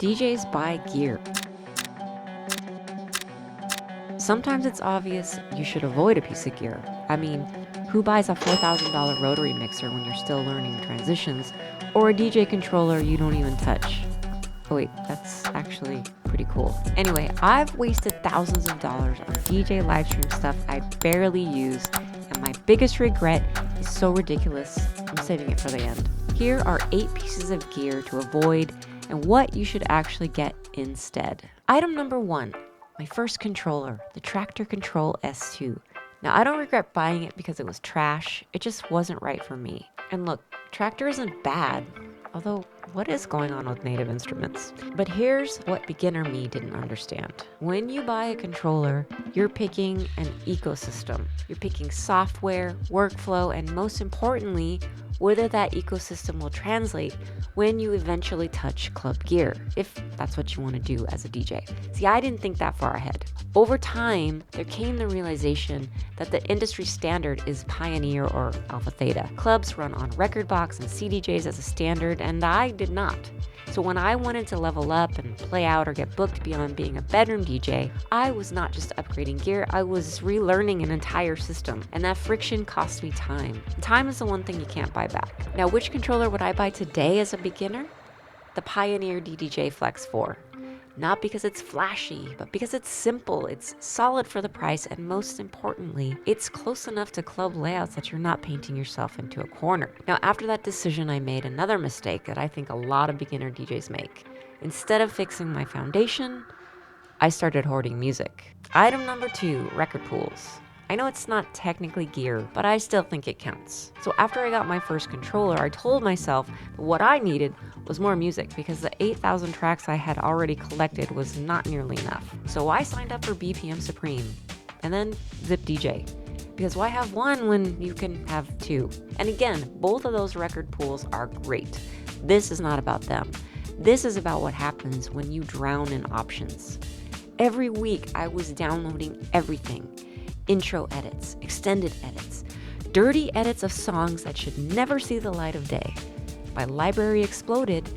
DJs Buy Gear. Sometimes it's obvious you should avoid a piece of gear. I mean, who buys a $4,000 rotary mixer when you're still learning transitions, or a DJ controller you don't even touch? Oh wait, that's actually pretty cool. Anyway, I've wasted thousands of dollars on DJ livestream stuff I barely use, and my biggest regret is so ridiculous, I'm saving it for the end. Here are 8 pieces of gear to avoid and what you should actually get instead. Item number 1, my first controller, the Traktor Kontrol S2. Now, I don't regret buying it because it was trash, it just wasn't right for me. And look, Traktor isn't bad, although what is going on with Native Instruments? But here's what beginner me didn't understand. When you buy a controller, you're picking an ecosystem. You're picking software, workflow, and most importantly, whether that ecosystem will translate when you eventually touch club gear, if that's what you want to do as a DJ. See, I didn't think that far ahead. Over time, there came the realization that the industry standard is Pioneer or Alpha Theta. Clubs run on Rekordbox and CDJs as a standard, and I did not. So when I wanted to level up and play out or get booked beyond being a bedroom DJ, I was not just upgrading gear, I was relearning an entire system. And that friction cost me time. Time is the one thing you can't buy back. Now, which controller would I buy today as a beginner? The Pioneer DDJ Flex 4. Not because it's flashy, but because it's simple, it's solid for the price, and most importantly, it's close enough to club layouts that you're not painting yourself into a corner. Now, after that decision, I made another mistake that I think a lot of beginner DJs make. Instead of fixing my foundation, I started hoarding music. Item number 2, record pools. I know it's not technically gear, but I still think it counts. So after I got my first controller, I told myself that what I needed was more music because the 8,000 tracks I had already collected was not nearly enough. So I signed up for BPM Supreme and then Zip DJ. Because why have one when you can have 2? And again, both of those record pools are great. This is not about them. This is about what happens when you drown in options. Every week I was downloading everything. Intro edits, extended edits, dirty edits of songs that should never see the light of day. My library exploded,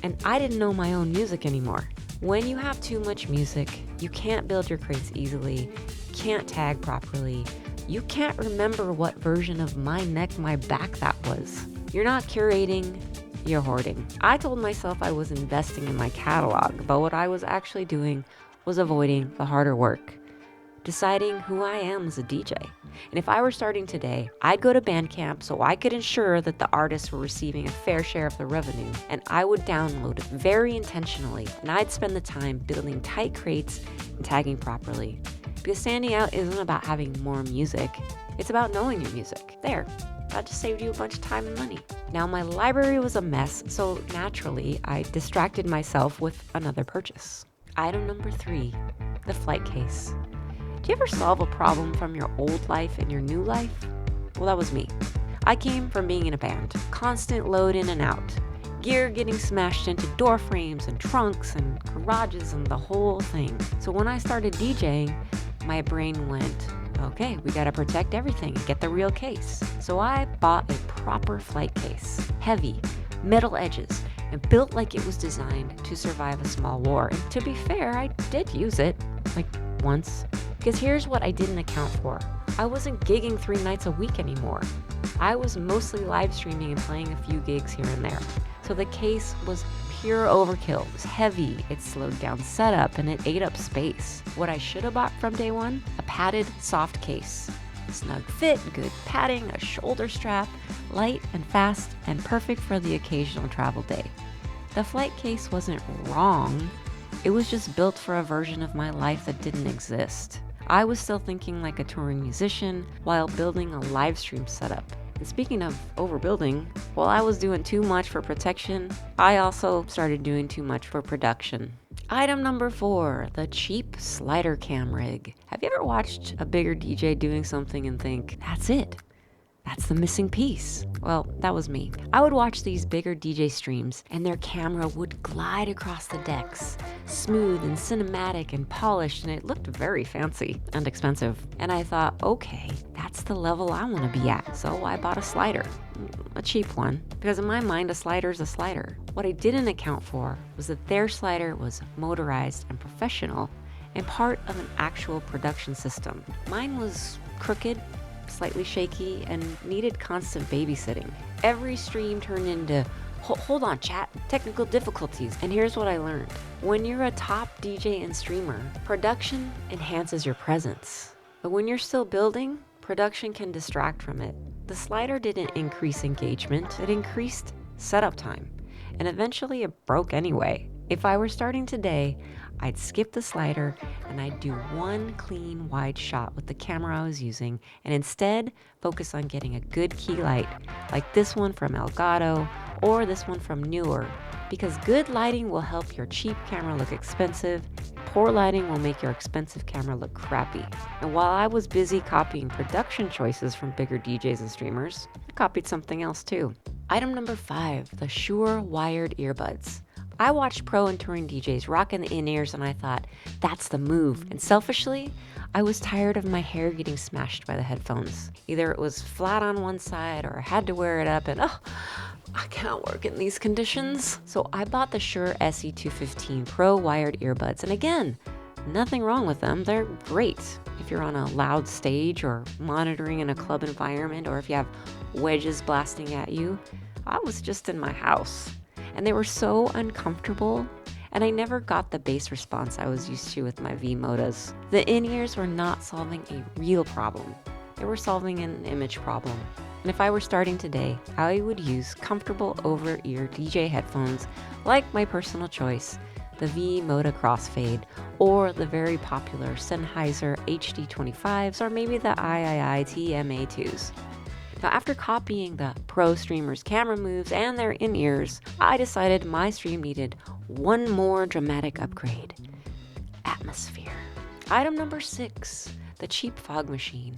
and I didn't know my own music anymore. When you have too much music, you can't build your crates easily, can't tag properly, you can't remember what version of My Neck, My Back that was. You're not curating, you're hoarding. I told myself I was investing in my catalog, but what I was actually doing was avoiding the harder work. Deciding who I am as a DJ. And if I were starting today, I'd go to Bandcamp so I could ensure that the artists were receiving a fair share of the revenue, and I would download it very intentionally, and I'd spend the time building tight crates and tagging properly. Because standing out isn't about having more music, it's about knowing your music. There, that just saved you a bunch of time and money. Now, my library was a mess, so naturally, I distracted myself with another purchase. Item number 3, the flight case. Do you ever solve a problem from your old life in your new life? Well, that was me. I came from being in a band, constant load in and out, gear getting smashed into door frames and trunks and garages and the whole thing. So when I started DJing, my brain went, okay, we gotta protect everything and get the real case. So I bought a proper flight case, heavy, metal edges, and built like it was designed to survive a small war. And to be fair, I did use it, like once. Because here's what I didn't account for. I wasn't gigging 3 nights a week anymore. I was mostly live streaming and playing a few gigs here and there. So the case was pure overkill. It was heavy, it slowed down setup, and it ate up space. What I should have bought from day one? A padded, soft case. Snug fit, good padding, a shoulder strap, light and fast, and perfect for the occasional travel day. The flight case wasn't wrong. It was just built for a version of my life that didn't exist. I was still thinking like a touring musician while building a live stream setup. And speaking of overbuilding, while I was doing too much for protection, I also started doing too much for production. Item number 4, the cheap slider cam rig. Have you ever watched a bigger DJ doing something and think, that's it? That's the missing piece. Well, that was me. I would watch these bigger DJ streams and their camera would glide across the decks, smooth and cinematic and polished, and it looked very fancy and expensive. And I thought, okay, that's the level I want to be at. So I bought a slider. a cheap one, because in my mind, a slider is a slider. What I didn't account for was that their slider was motorized and professional and part of an actual production system. Mine was crooked, slightly shaky, and needed constant babysitting. Every stream turned into, hold on chat, technical difficulties. And here's what I learned. When you're a top DJ and streamer, production enhances your presence. But when you're still building, production can distract from it. The slider didn't increase engagement, it increased setup time. And eventually it broke anyway. If I were starting today, I'd skip the slider and I'd do one clean wide shot with the camera I was using and instead focus on getting a good key light like this one from Elgato or this one from Newer, because good lighting will help your cheap camera look expensive, poor lighting will make your expensive camera look crappy. And while I was busy copying production choices from bigger DJs and streamers, I copied something else too. Item number 5, the Shure wired earbuds. I watched pro and touring DJs rocking the in-ears and I thought, that's the move. And selfishly, I was tired of my hair getting smashed by the headphones. Either it was flat on one side or I had to wear it up and I can't work in these conditions. So I bought the Shure SE215 Pro wired earbuds. And again, nothing wrong with them. They're great if you're on a loud stage or monitoring in a club environment, or if you have wedges blasting at you. I was just in my house. And they were so uncomfortable, and I never got the bass response I was used to with my V-Modas. The in-ears were not solving a real problem. They were solving an image problem. And if I were starting today, I would use comfortable over-ear DJ headphones like my personal choice, the V-Moda Crossfade, or the very popular Sennheiser HD25s, or maybe the III TMA2s. Now, after copying the pro streamers' camera moves and their in-ears, I decided my stream needed one more dramatic upgrade: atmosphere. Item number 6, the cheap fog machine.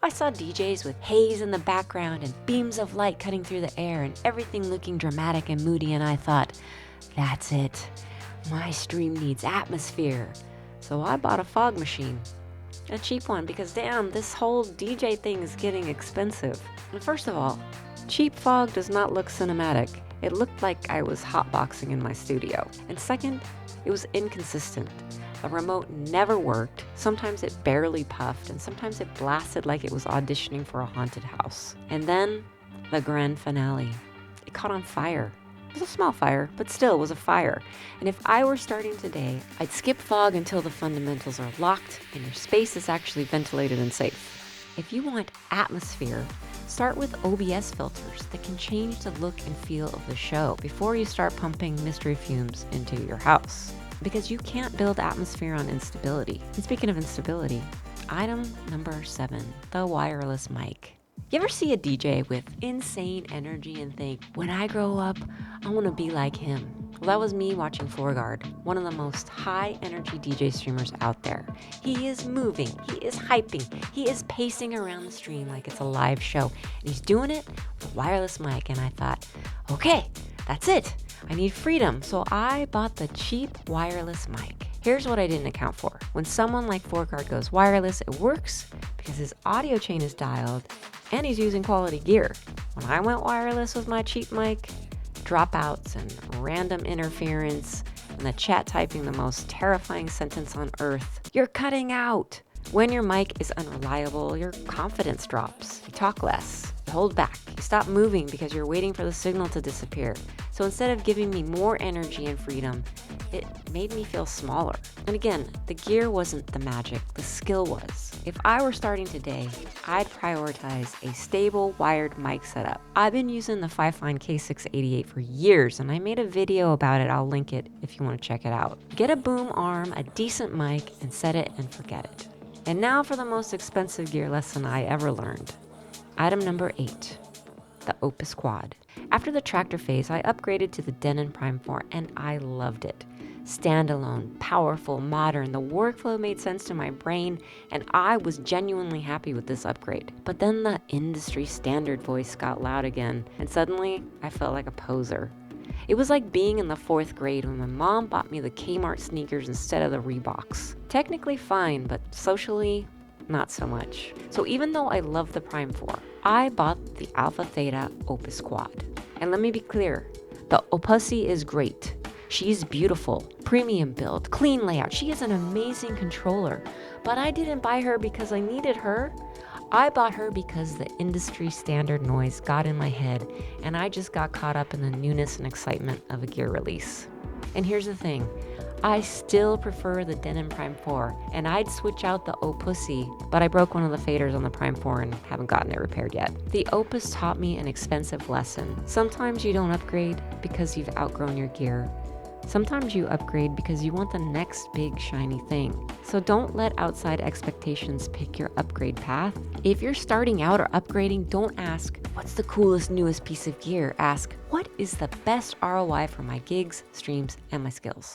I saw DJs with haze in the background and beams of light cutting through the air and everything looking dramatic and moody, and I thought, that's it. My stream needs atmosphere. So I bought a fog machine. A cheap one, because damn, this whole DJ thing is getting expensive. And first of all, cheap fog does not look cinematic. It looked like I was hotboxing in my studio. And second, it was inconsistent. The remote never worked. Sometimes it barely puffed, and sometimes it blasted like it was auditioning for a haunted house. And then, the grand finale. It caught on fire. It was a small fire, but still was a fire. And if I were starting today, I'd skip fog until the fundamentals are locked and your space is actually ventilated and safe. If you want atmosphere, start with OBS filters that can change the look and feel of the show before you start pumping mystery fumes into your house. Because you can't build atmosphere on instability. And speaking of instability, item number 7, the wireless mic. You ever see a DJ with insane energy and think, when I grow up, I want to be like him? Well, that was me watching Forgard, one of the most high energy DJ streamers out there. He is moving, he is hyping, he is pacing around the stream like it's a live show, and he's doing it with a wireless mic. And I thought, okay, that's it. I need freedom, so I bought the cheap wireless mic. Here's what I didn't account for. When someone like Forgard goes wireless, it works because his audio chain is dialed and he's using quality gear. When I went wireless with my cheap mic, dropouts and random interference and the chat typing the most terrifying sentence on earth, "You're cutting out." When your mic is unreliable, your confidence drops. You talk less. You hold back. You stop moving because you're waiting for the signal to disappear. So instead of giving me more energy and freedom, it made me feel smaller. And again, the gear wasn't the magic, the skill was. If I were starting today, I'd prioritize a stable wired mic setup. I've been using the Fifine K688 for years, and I made a video about it. I'll link it if you want to check it out. Get a boom arm, a decent mic, and set it and forget it. And now for the most expensive gear lesson I ever learned. Item number 8, the Opus Quad. After the Traktor phase, I upgraded to the Denon Prime 4 and I loved it. Standalone, powerful, modern, the workflow made sense to my brain and I was genuinely happy with this upgrade. But then the industry standard voice got loud again and suddenly I felt like a poser. It was like being in the 4th grade when my mom bought me the Kmart sneakers instead of the Reeboks. Technically fine, but socially, not so much. So even though I love the Prime 4, I bought the Alpha Theta Opus Quad. And let me be clear, the Opussy is great. She's beautiful, premium build, clean layout. She is an amazing controller. But I didn't buy her because I needed her. I bought her because the industry standard noise got in my head and I just got caught up in the newness and excitement of a gear release. And here's the thing, I still prefer the Denon Prime 4 and I'd switch out the Opussy, but I broke one of the faders on the Prime 4 and haven't gotten it repaired yet. The Opus taught me an expensive lesson. Sometimes you don't upgrade because you've outgrown your gear. Sometimes you upgrade because you want the next big shiny thing. So don't let outside expectations pick your upgrade path. If you're starting out or upgrading, don't ask, what's the coolest, newest piece of gear? Ask, what is the best ROI for my gigs, streams, and my skills?